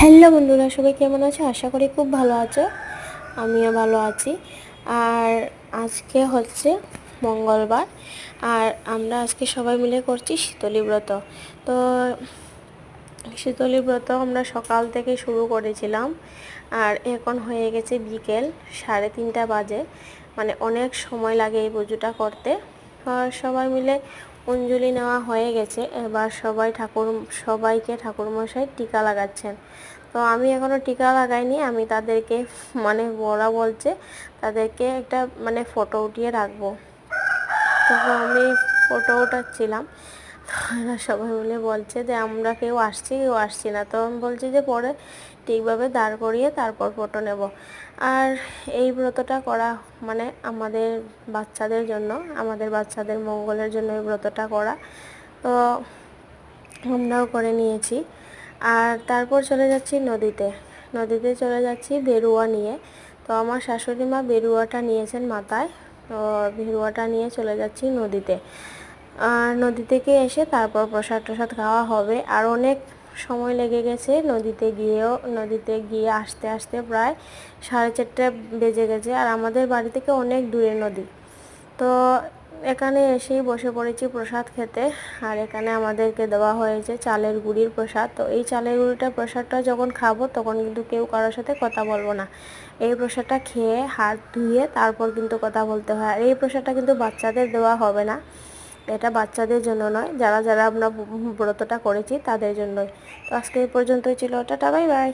Hello বন্ধুরা, সবাই কেমন আছো? আশা করি খুব ভালো আছো। আমিও ভালো আছি। আর আজকে হচ্ছে মঙ্গলবার, আর আমরা আজকে সবাই মিলে করছি শীতলী ব্রত। তো শীতলী ব্রত আমরা সকাল থেকে শুরু করেছিলাম, আর এখন হয়ে গেছে বিকেল 3:30 বাজে। মানে অনেক সময় লাগে এই পুজোটা করতে। আর সবাই মিলে অঞ্জলি নেওয়া হয়ে গেছে। এবার সবাইকে ঠাকুরমশাই টিকা লাগাচ্ছেন। তো আমি এখনও টিকা লাগাইনি। আমি তাদেরকে ওরা বলছে তাদেরকে একটা ফটো উঠিয়ে রাখবো। তো আমি ফটো উঠাচ্ছিলাম। তো এরা সবাই মিলে বলছে যে আমরা কেউ আসছি না। তো আমি বলছি যে পরে ঠিকভাবে দাঁড় করিয়ে তারপর ফটো নেব। আর এই ব্রতটা করা আমাদের বাচ্চাদের জন্য, আমাদের বাচ্চাদের মঙ্গলের জন্য এই ব্রতটা করা। তো আমরাও করে নিয়েছি। আর তারপর চলে যাচ্ছি নদীতে চলে যাচ্ছি বেরুয়া নিয়ে। তো আমার শাশুড়ি মা বেরুয়াটা নিয়েছেন মাথায়। তো বেরুয়াটা নিয়ে চলে যাচ্ছি নদীতে। আর নদী থেকে এসে তারপর প্রসাদ টসাদ খাওয়া হবে। আর অনেক সময় লেগে গেছে নদীতে গিয়ে আসতে আসতে প্রায় 4:30 বেজে গেছে। আর আমাদের বাড়ি থেকে অনেক দূরে নদী। তো এখানে এসেই বসে পড়েছি প্রসাদ খেতে। আর এখানে আমাদেরকে দেওয়া হয়েছে চালের গুঁড়ির প্রসাদ। তো এই চালের প্রসাদটা যখন খাবো তখন কিন্তু কেউ কারোর সাথে কথা বলবো না। এই প্রসাদটা খেয়ে হাত ধুয়ে তারপর কিন্তু কথা বলতে হয়। আর এই প্রসাদটা কিন্তু বাচ্চাদের দেওয়া হবে না, এটা বাচ্চাদের জন্য নয়, যারা যারা আমরা ব্রতটা করেছি তাদের জন্যই। তো আজকে এই পর্যন্তই ছিল। Tata, bye bye.